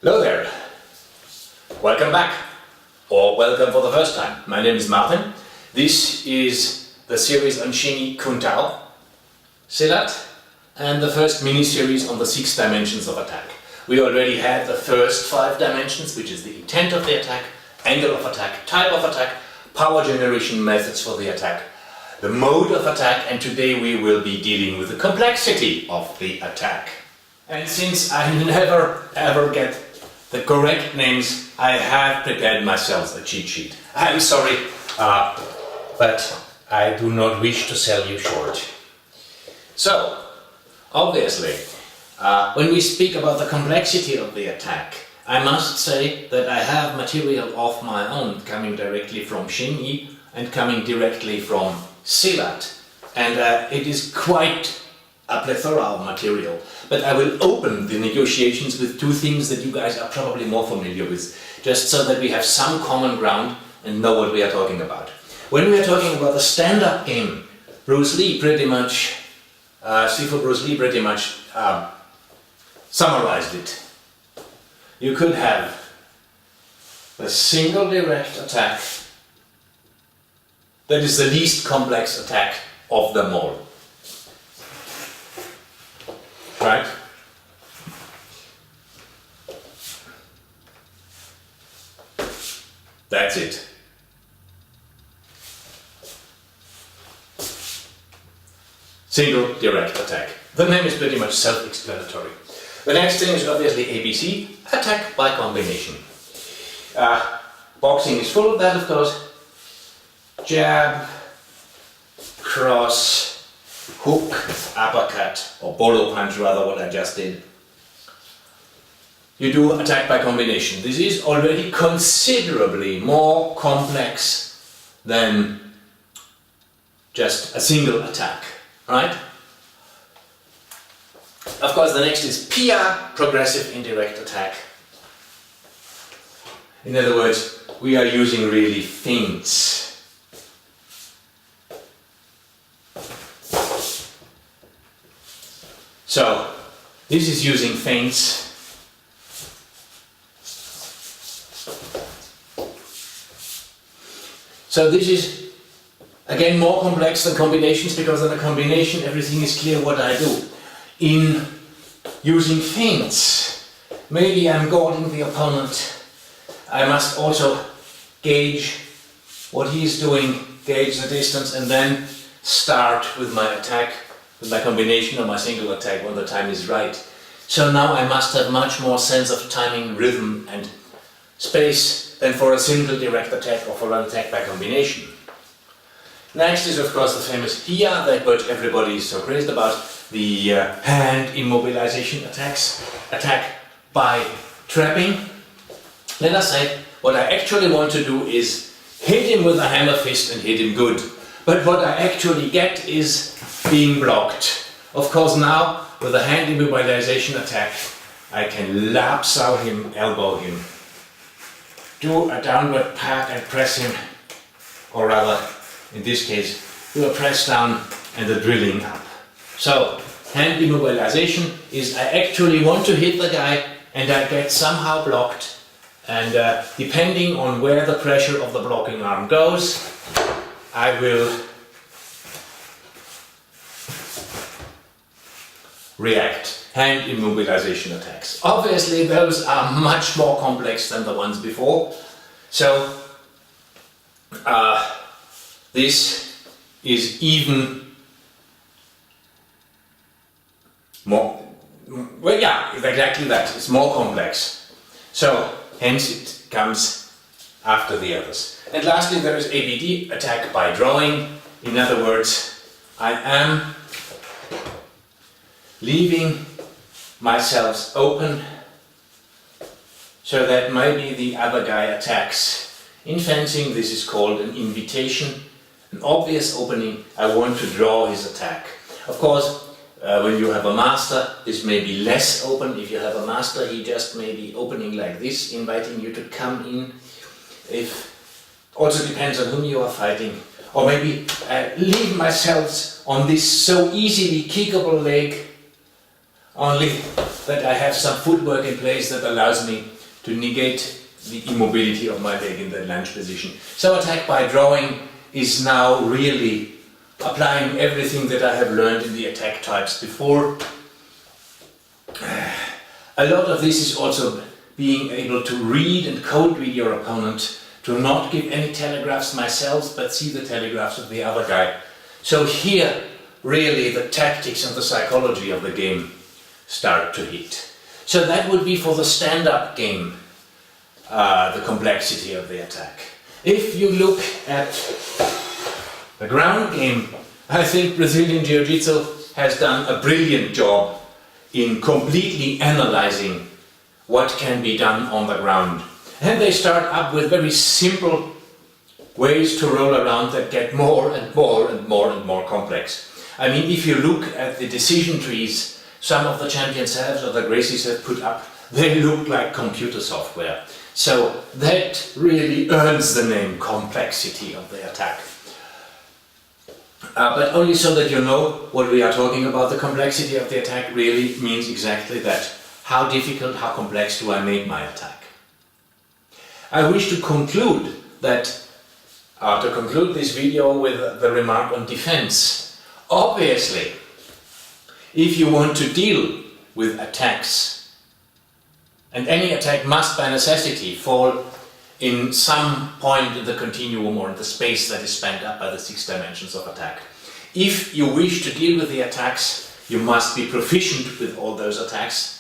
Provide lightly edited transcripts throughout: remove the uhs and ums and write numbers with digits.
Hello there, welcome back, or welcome for the first time. My name is Martin. This is the series on Hsing, Kuntao, Silat, and the first mini-series on the 6 dimensions of attack. We already had the first 5 dimensions, which is the intent of the attack, angle of attack, type of attack, power generation methods for the attack, the mode of attack, and today we will be dealing with the complexity of the attack. And since I never ever get the correct names, I have prepared myself a cheat sheet. I'm sorry, but I do not wish to sell you short. So, obviously, when we speak about the complexity of the attack, I must say that I have material of my own coming directly from Hsing and coming directly from Silat, and it is quite a plethora of material. But I will open the negotiations with 2 things that you guys are probably more familiar with, just so that we have some common ground and know what we are talking about. When we are talking about the stand-up game, Bruce Lee pretty much summarized it. You could have a single direct attack that is the least complex attack of them all. Right? That's it. Single direct attack. The name is pretty much self-explanatory. The next thing is obviously ABC, attack by combination. Boxing is full of that, of course. Jab, cross, hook, uppercut, or bolo punch rather, what I just did. You do attack by combination. This is already considerably more complex than just a single attack, right? Of course, the next is PR, progressive indirect attack. In other words, we are using really feints. So, this is using feints. So this is again more complex than combinations, because in a combination everything is clear what I do. In using feints, maybe I'm guarding the opponent. I must also gauge what he's doing, gauge the distance, and then start with my attack, with my combination or my single attack when the time is right. So now I must have much more sense of timing, rhythm and space than for a single direct attack or for an attack by combination. Next is of course the famous HIA that what everybody is so crazy about, the hand immobilization attacks, attack by trapping. Let us say what I actually want to do is hit him with a hammer fist and hit him good. But what I actually get is being blocked. Of course now, with a hand immobilization attack, I can lapsow him, elbow him, do a downward pack and press him, or rather, in this case, do a press down and a drilling up. So, hand immobilization is I actually want to hit the guy and I get somehow blocked, and depending on where the pressure of the blocking arm goes, I will react. Hand immobilization attacks. Obviously those are much more complex than the ones before. So this is even more, well, yeah, exactly that. It's more complex. So hence it comes after the others. And lastly there is ABD, attack by drawing. In other words, I am leaving myself open so that maybe the other guy attacks. In fencing this is called an invitation, an obvious opening. I want to draw his attack. Of course, when you have a master, this may be less open. If you have a master, he just may be opening like this, inviting you to come in. Also depends on whom you are fighting. Or maybe leave myself on this so easily kickable leg only that I have some footwork in place that allows me to negate the immobility of my leg in the lunge position. So attack by drawing is now really applying everything that I have learned in the attack types before. A lot of this is also being able to read and code read your opponent, to not give any telegraphs myself but see the telegraphs of the other guy. So here really the tactics and the psychology of the game start to hit. So that would be for the stand-up game, the complexity of the attack. If you look at the ground game, I think Brazilian Jiu-Jitsu has done a brilliant job in completely analyzing what can be done on the ground. And they start up with very simple ways to roll around that get more and more and more and more complex. I mean, if you look at the decision trees some of the champions have or the Gracies have put up, they look like computer software. So that really earns the name complexity of the attack. But only so that you know what we are talking about. The complexity of the attack really means exactly that. How difficult, how complex do I make my attack? I wish to conclude this video with the remark on defense. Obviously, if you want to deal with attacks, and any attack must by necessity fall in some point in the continuum or in the space that is spanned up by the 6 dimensions of attack. If you wish to deal with the attacks, you must be proficient with all those attacks.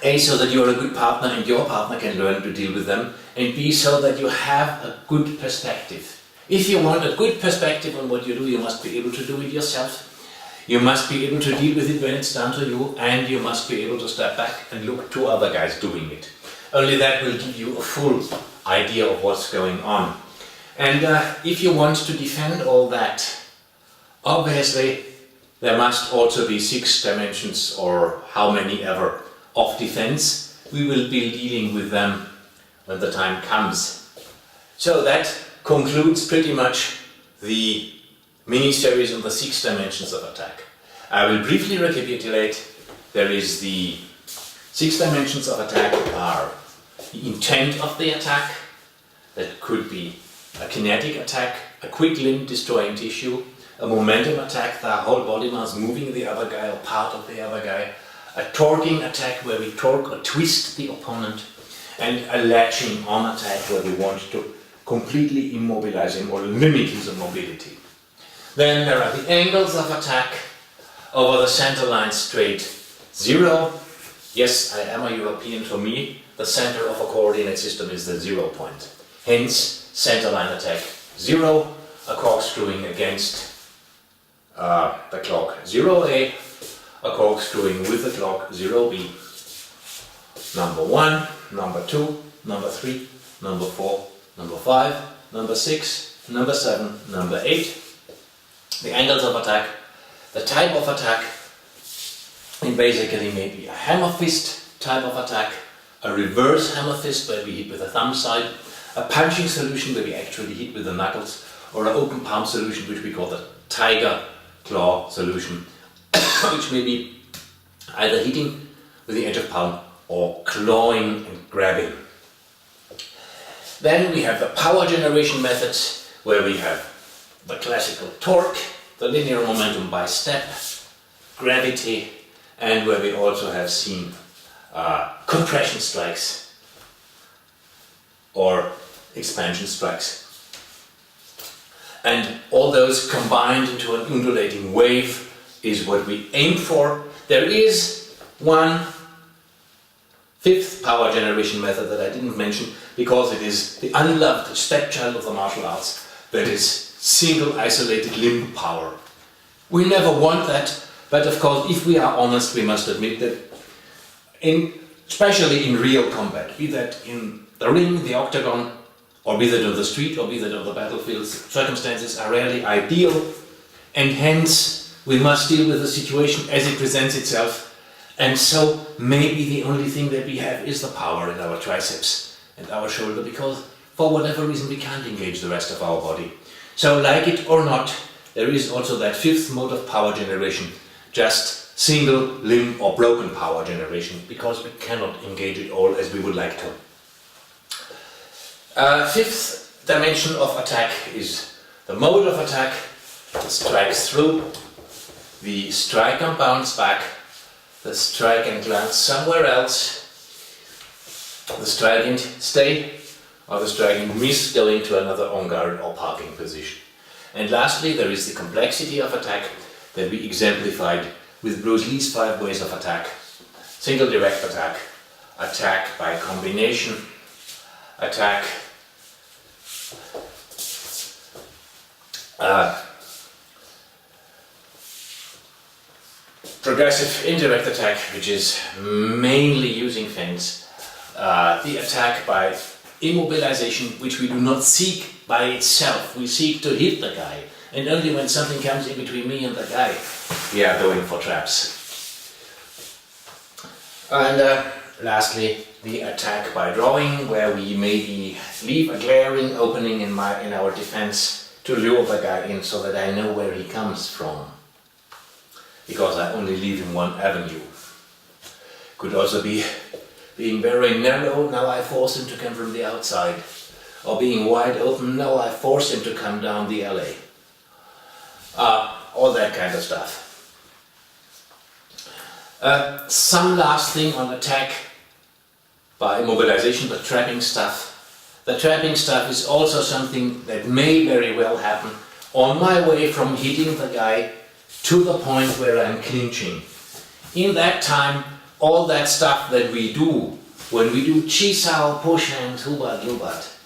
A, so that you are a good partner and your partner can learn to deal with them, and B, so that you have a good perspective. If you want a good perspective on what you do, you must be able to do it yourself. You must be able to deal with it when it's done to you, and you must be able to step back and look to other guys doing it. Only that will give you a full idea of what's going on. And if you want to defend all that, obviously there must also be 6 dimensions or how many ever of defense. We will be dealing with them when the time comes. So that concludes pretty much the mini-series on the 6 dimensions of attack. I will briefly recapitulate. There is the 6 dimensions of attack are the intent of the attack, that could be a kinetic attack, a quick limb destroying tissue, a momentum attack, the whole body mass moving the other guy or part of the other guy, a torquing attack where we torque or twist the opponent, and a latching on attack where we want to completely immobilize him or limit his mobility. Then there are the angles of attack over the center line straight 0. Yes, I am a European. For me, the center of a coordinate system is the 0 point. Hence, center line attack 0, a corkscrewing against the clock 0A, a corkscrewing with the clock 0B. Number 1, number 2, number 3, number 4, number 5, number 6, number 7, number 8. The angles of attack, the type of attack, and basically maybe a hammer fist type of attack, a reverse hammer fist where we hit with the thumb side, a punching solution where we actually hit with the knuckles, or an open palm solution which we call the tiger claw solution, which may be either hitting with the edge of palm or clawing and grabbing. Then we have the power generation methods where we have the classical torque, the linear momentum by step, gravity, and where we also have seen compression strikes or expansion strikes. And all those combined into an undulating wave is what we aim for. There is one 5th power generation method that I didn't mention because it is the unloved stepchild of the martial arts, that is single isolated limb power. We never want that, but of course if we are honest we must admit that especially in real combat, be that in the ring, the octagon, or be that on the street, or be that on the battlefield, circumstances are rarely ideal, and hence we must deal with the situation as it presents itself, and so maybe the only thing that we have is the power in our triceps and our shoulder, because for whatever reason we can't engage the rest of our body. So like it or not, there is also that 5th mode of power generation, just single limb or broken power generation, because we cannot engage it all as we would like to. Fifth dimension of attack is the mode of attack. The strike through, the strike and bounce back, the strike and glance somewhere else, the strike and stay, or the strike and miss going to another on guard or parking position. And lastly, there is the complexity of attack that we exemplified with Bruce Lee's 5 ways of attack. Single direct attack, attack by combination, attack progressive indirect attack, which is mainly using feints, the attack by immobilization, which we do not seek by itself. We seek to hit the guy, and only when something comes in between me and the guy, we are going for traps. And lastly, the attack by drawing, where we maybe leave a glaring opening in our defense to lure the guy in so that I know where he comes from, because I only leave him one avenue. Could also be being very narrow, now I force him to come from the outside. Or being wide open, now I force him to come down the alley. All that kind of stuff. Some last thing on attack by immobilization, the trapping stuff. The trapping stuff is also something that may very well happen on my way from hitting the guy to the point where I'm clinching. In that time, all that stuff that we do, when we do chisao, push hand, hubat, lubat,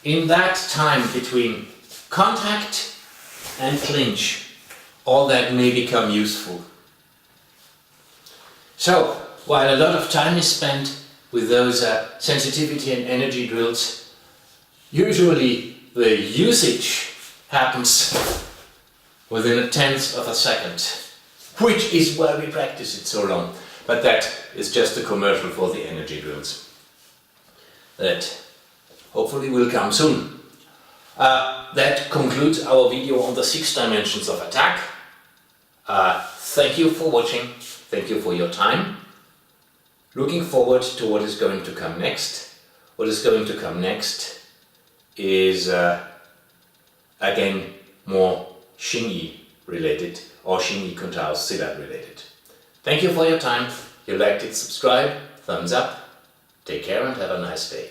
in that time between contact and clinch, all that may become useful. So, while a lot of time is spent with those sensitivity and energy drills, usually the usage happens within a tenth of a second, which is why we practice it so long. But that is just a commercial for the energy drills that hopefully will come soon. That concludes our video on the 6 dimensions of attack. Thank you for watching, thank you for your time. Looking forward to what is going to come next. What is going to come next is again more Hsing related, or Hsing Kuntao Silat related. Thank you for your time. If you liked it, subscribe, thumbs up. Take care and have a nice day.